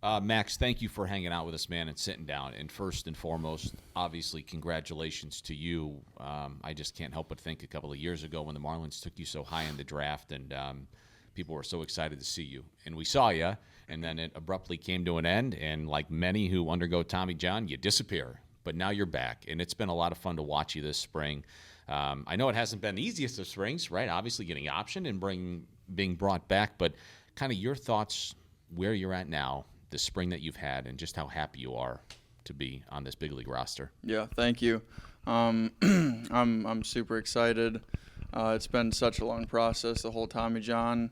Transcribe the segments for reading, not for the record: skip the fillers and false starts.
Max, thank you for hanging out with us, man, and sitting down. And first and foremost, obviously, congratulations to you. I just can't help but think a couple of years ago when the Marlins took you so high in the draft, and people were so excited to see you. And we saw you, and then it abruptly came to an end. And like many who undergo Tommy John, you disappear. But now you're back, and it's been a lot of fun to watch you this spring. I know it hasn't been the easiest of springs, right? Obviously, getting optioned and being brought back, but kind of your thoughts where you're at now, the spring that you've had, and just how happy you are to be on this big league roster. Yeah, thank you. I'm super excited. It's been such a long process, the whole Tommy John.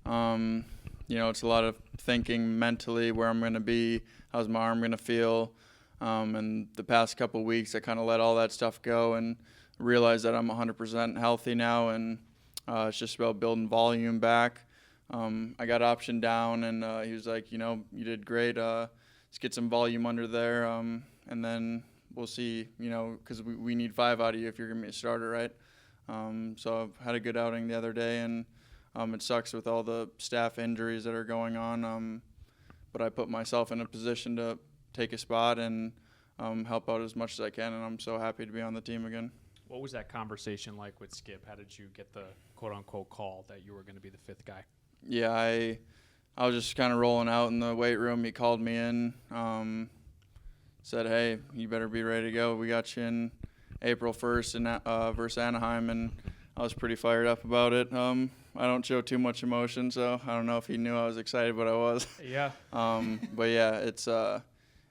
It's a lot of thinking mentally where I'm going to be, how's my arm going to feel. And the past couple of weeks, I kind of let all that stuff go and realized that I'm 100% healthy now, and it's just about building volume back. I got optioned down, and he was like, you did great. Let's get some volume under there, and then we'll see, because we need 5 out of you if you're going to be a starter, right? So I've had a good outing the other day, and it sucks with all the staff injuries that are going on, but I put myself in a position to take a spot and help out as much as I can, and I'm so happy to be on the team again. What was that conversation like with Skip? How did you get the quote-unquote call that you were going to be the 5th guy? Yeah, I was just kind of rolling out in the weight room. He called me in, said, hey, you better be ready to go. We got you in April 1st versus Anaheim, and I was pretty fired up about it. I don't show too much emotion, so I don't know if he knew I was excited, but I was. Yeah. But, yeah, it's going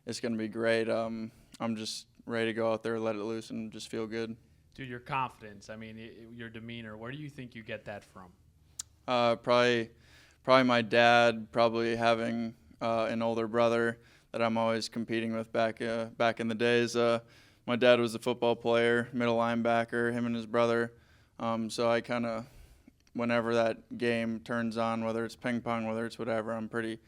to be great. I'm just ready to go out there, let it loose, and just feel good. Dude, your confidence, your demeanor, where do you think you get that from? Probably my dad, probably having an older brother that I'm always competing with back in the days. My dad was a football player, middle linebacker, him and his brother. So I kind of, whenever that game turns on, whether it's ping pong, whether it's whatever, I'm pretty,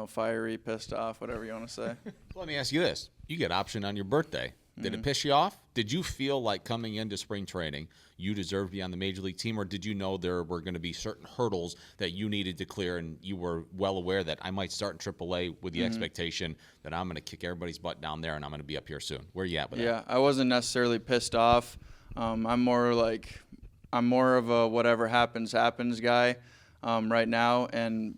fiery, pissed off, whatever you want to say. Let me ask you this. You get optioned on your birthday. Did it piss you off? Did you feel like coming into spring training you deserved to be on the major league team, or did you know there were going to be certain hurdles that you needed to clear, and you were well aware that I might start in AAA with the expectation that I'm going to kick everybody's butt down there and I'm going to be up here soon? Where are you at with that? Yeah, I wasn't necessarily pissed off. I'm more of a whatever happens guy right now,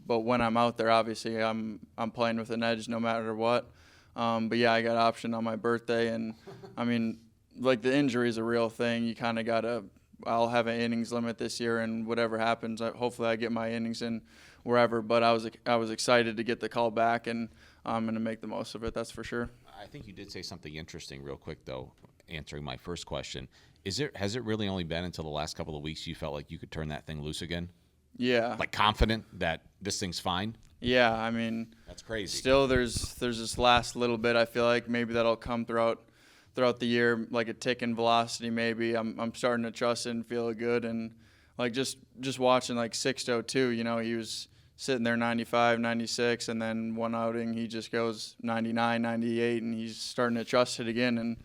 but when I'm out there, obviously I'm playing with an edge no matter what. But yeah, I got optioned on my birthday, and the injury is a real thing. You kind of I'll have an innings limit this year, and whatever happens, hopefully I get my innings in wherever. But I was excited to get the call back, and I'm going to make the most of it. That's for sure. I think you did say something interesting real quick, though, answering my first question. Has it really only been until the last couple of weeks you felt like you could turn that thing loose again? Yeah. Like confident that this thing's fine? Yeah, that's crazy. Still, there's this last little bit. I feel like maybe that'll come throughout the year, like a tick in velocity. Maybe I'm starting to trust it and feel good. And like just watching like 602, he was sitting there 95, 96, and then one outing he just goes 99, 98, and he's starting to trust it again.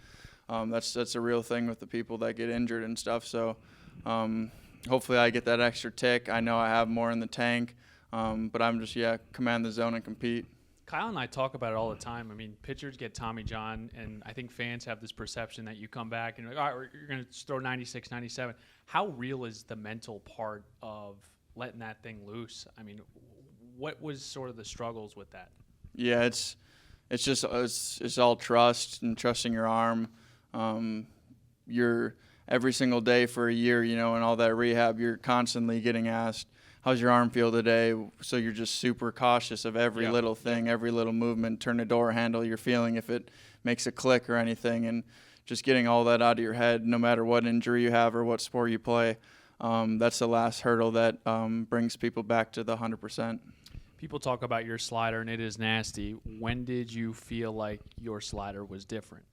And that's a real thing with the people that get injured and stuff. So hopefully I get that extra tick. I know I have more in the tank. But I'm just, command the zone and compete. Kyle and I talk about it all the time. Pitchers get Tommy John, and I think fans have this perception that you come back and you're like, all right, you're going to throw 96, 97. How real is the mental part of letting that thing loose? What was sort of the struggles with that? Yeah, it's all trust and trusting your arm. You're every single day for a year, and all that rehab, you're constantly getting asked, how's your arm feel today? So you're just super cautious of every little thing, every little movement, turn the door handle, you're feeling if it makes a click or anything, and just getting all that out of your head, no matter what injury you have or what sport you play. That's the last hurdle that brings people back to the 100%. People talk about your slider, and it is nasty. When did you feel like your slider was different?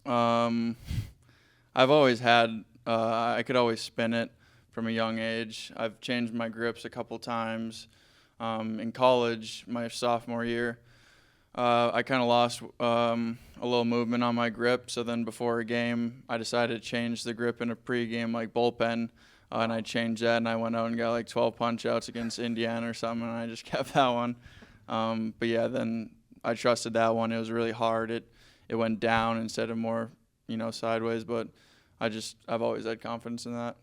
I've always had I could always spin it from a young age. I've changed my grips a couple times. In college, my sophomore year, I kind of lost a little movement on my grip. So then before a game, I decided to change the grip in a pregame like bullpen. And I changed that, and I went out and got like 12 punch-outs against Indiana or something, and I just kept that one. But yeah, then I trusted that one. It was really hard. It went down instead of more, sideways. But I've always had confidence in that.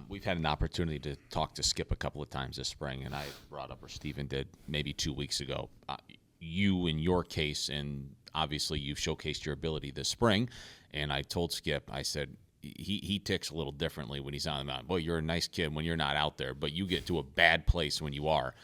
We've had an opportunity to talk to Skip a couple of times this spring, and I brought up, or Steven did, maybe 2 weeks ago. You, in your case, and obviously you've showcased your ability this spring, and I told Skip, I said, he ticks a little differently when he's on the mound. Boy, you're a nice kid when you're not out there, but you get to a bad place when you are.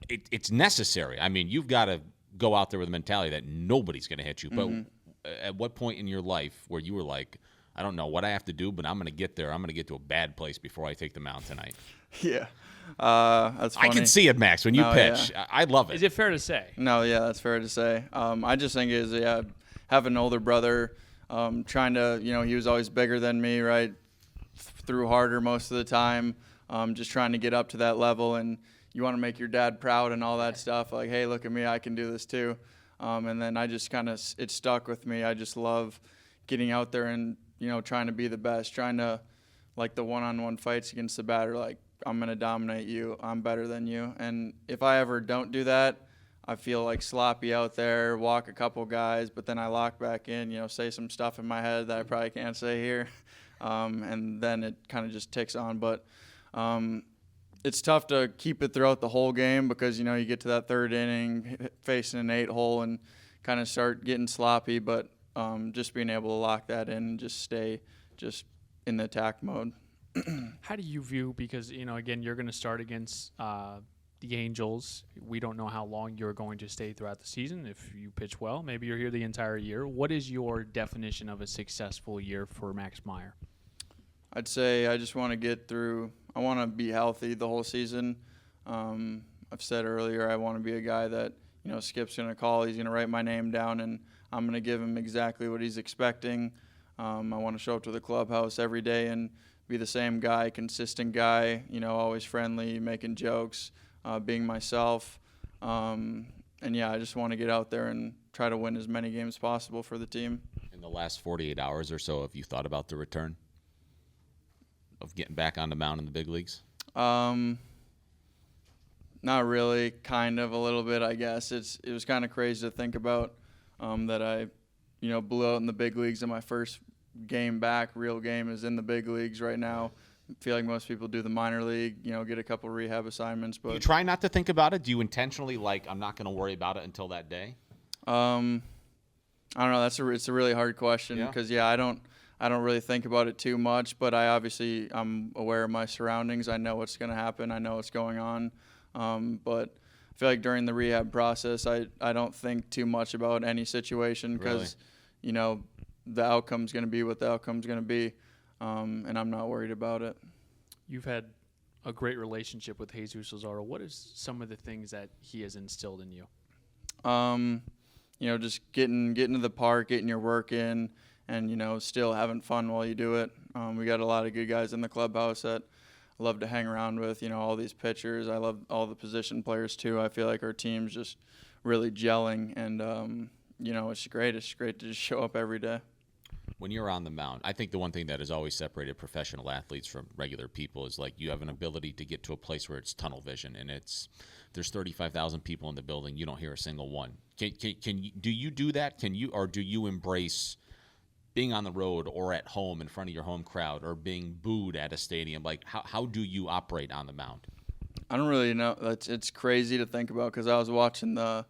It's necessary. I mean, you've got to go out there with a mentality that nobody's going to hit you. Mm-hmm. But at what point in your life where you were like, I don't know what I have to do, but I'm going to get there. I'm going to get to a bad place before I take the mound tonight. Yeah. That's funny. I can see it, Max, when you pitch. Yeah. I love it. Is it fair to say? No, yeah, that's fair to say. I just think have an older brother, trying to, he was always bigger than me, right? Threw harder most of the time, just trying to get up to that level, and you want to make your dad proud and all that stuff. Like, hey, look at me, I can do this too. And then I just it stuck with me. I just love getting out there and, trying to be the best, trying to, like the one-on-one fights against the batter, like, I'm going to dominate you, I'm better than you. And if I ever don't do that, I feel like sloppy out there, walk a couple guys, but then I lock back in, say some stuff in my head that I probably can't say here. And then it kind of just ticks on. But it's tough to keep it throughout the whole game because, you get to that third inning facing an 8-hole and kind of start getting sloppy. But just being able to lock that in and just stay just in the attack mode. How do you view, because, again, you're going to start against the Angels. We don't know how long you're going to stay throughout the season. If you pitch well, maybe you're here the entire year. What is your definition of a successful year for Max Meyer? I'd say I just want to get through. I want to be healthy the whole season. I've said earlier I want to be a guy that, Skip's going to call. He's going to write my name down, and I'm going to give him exactly what he's expecting. I want to show up to the clubhouse every day and be the same guy, consistent guy, always friendly, making jokes, being myself. And, yeah, I just want to get out there and try to win as many games as possible for the team. In the last 48 hours or so, have you thought about the return of getting back on the mound in the big leagues? Not really, kind of a little bit, I guess. It was kind of crazy to think about that I, blew out in the big leagues in my first game back. Real game is in the big leagues right now. I feel like most people do the minor league, get a couple rehab assignments. But you try not to think about it? Do you intentionally, I'm not going to worry about it until that day? I don't know. It's a really hard question because, I don't really think about it too much, but I'm aware of my surroundings. I know what's going to happen. I know what's going on. But I feel like during the rehab process, I don't think too much about any situation because, the outcome's going to be what the outcome's going to be, and I'm not worried about it. You've had a great relationship with Jesus Lazaro. What is some of the things that he has instilled in you? Just getting to the park, getting your work in, and, still having fun while you do it. We got a lot of good guys in the clubhouse that I love to hang around with, all these pitchers. I love all the position players too. I feel like our team's just really gelling, and, it's great. It's great to just show up every day. When you're on the mound, I think the one thing that has always separated professional athletes from regular people is you have an ability to get to a place where it's tunnel vision, and there's 35,000 people in the building. You don't hear a single one. Do you do that? Do you embrace being on the road or at home in front of your home crowd or being booed at a stadium? How do you operate on the mound? I don't really know. It's crazy to think about because I was watching the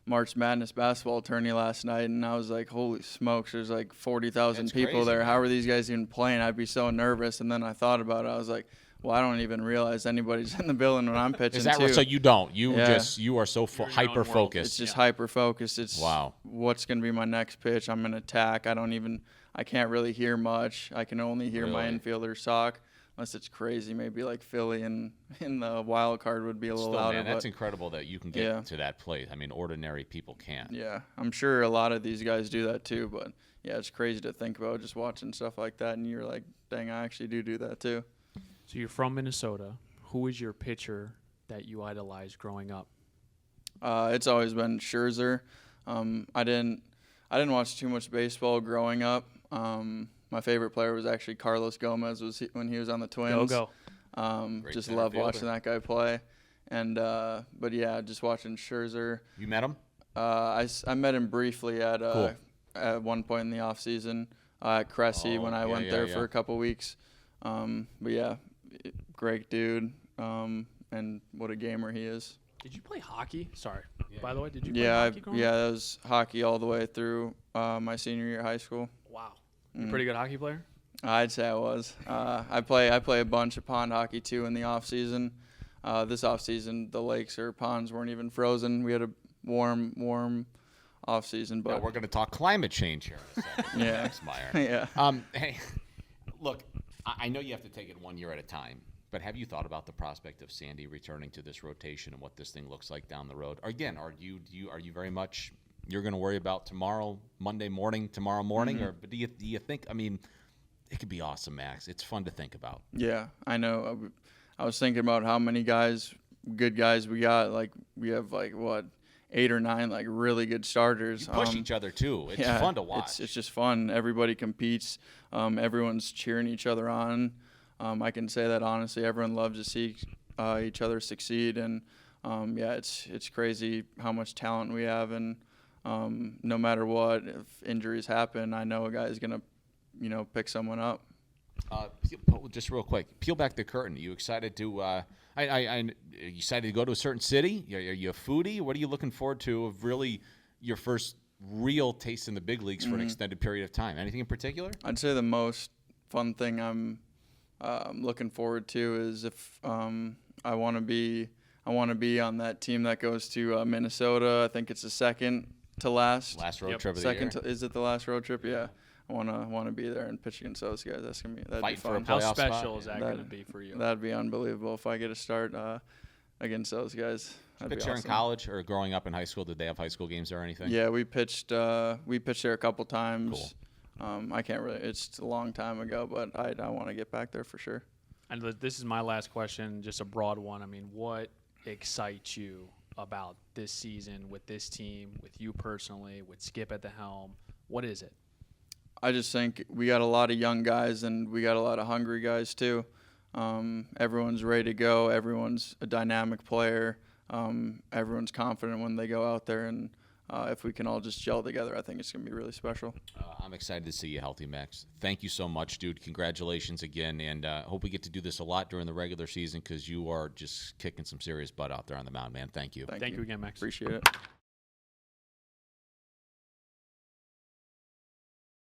March Madness basketball tourney last night, and I was like, holy smokes, there's 40,000 people crazy, there. man. How are these guys even playing? I'd be so nervous. And then I thought about it. I was like, well, I don't even realize anybody's in the building when I'm pitching. Is that too. So you don't? You are so You're in your own hyper world. focused. It's just hyper focused. It's wow. What's going to be my next pitch? I'm going to attack. I can't really hear much. I can only hear my infielders talk. Unless it's crazy, maybe Philly and in the wild card would be a little louder. Man, that's incredible that you can get to that place. I mean, ordinary people can't. Yeah, I'm sure a lot of these guys do that too. But yeah, it's crazy to think about just watching stuff like that, and you're like, dang, I actually do that too. So you're from Minnesota. Who is your pitcher that you idolized growing up? It's always been Scherzer. I didn't watch too much baseball growing up. My favorite player was actually Carlos Gomez when he was on the Twins. Go. Just love watching that guy play. And but yeah, just watching Scherzer. You met him? I met him briefly at Cool. at one point in the off season at Cressy when I went there for a couple weeks. But yeah, great dude. And what a gamer he is. Did you play hockey? Sorry. By the way, did you play Yeah, hockey growing up? that was hockey all the way through my senior year of high school. Wow. You're a pretty good hockey player? I'd say I was. I play a bunch of pond hockey too in the off season. This off season, the lakes or ponds weren't even frozen. We had a warm off season, Now but we're going to talk climate change here in a second. Yeah. Thanks, Meyer. yeah. Hey, look, I know you have to take it 1 year at a time, but have you thought about the prospect of Sandy returning to this rotation and what this thing looks like down the road? Again, are you very much you're going to worry about Monday morning, tomorrow morning, or do you think? I mean, it could be awesome, Max. It's fun to think about. Yeah, I know. I was thinking about how many good guys we got. Like we have 8 or 9 really good starters. You push each other too. It's fun to watch. It's just fun. Everybody competes. Everyone's cheering each other on. I can say that honestly. Everyone loves to see each other succeed, and it's crazy how much talent we have. And no matter what, if injuries happen, I know a guy is gonna, pick someone up. Just real quick, peel back the curtain. Are you excited to? Are you excited to go to a certain city? Are you a foodie? What are you looking forward to of really your first real taste in the big leagues for an extended period of time? Anything in particular? I'd say the most fun thing I'm looking forward to is if I want to be on that team that goes to Minnesota. I think it's the second to last. Last road trip of the Second year. is it the last road trip? Yeah. I want to be there and pitch against those guys. That'd Fighting be for a fun. How playoff special spot. is that going to be for you? That'd be unbelievable if I get a start against those guys. That'd be Pitch there in awesome. college or growing up in high school? Did they have high school games or anything? Yeah, we pitched there a couple times. Cool. I can't really. It's a long time ago, but I want to get back there for sure. And this is my last question, just a broad one. I mean, what excites you about this season with this team, with you personally, with Skip at the helm? What is it? I just think we got a lot of young guys and we got a lot of hungry guys too. Everyone's ready to go. Everyone's a dynamic player. Everyone's confident when they go out there, and if we can all just gel together, I think it's going to be really special. I'm excited to see you healthy, Max. Thank you so much, dude. Congratulations again, and hope we get to do this a lot during the regular season because you are just kicking some serious butt out there on the mound, man. Thank you. Thank you again, Max. Appreciate it.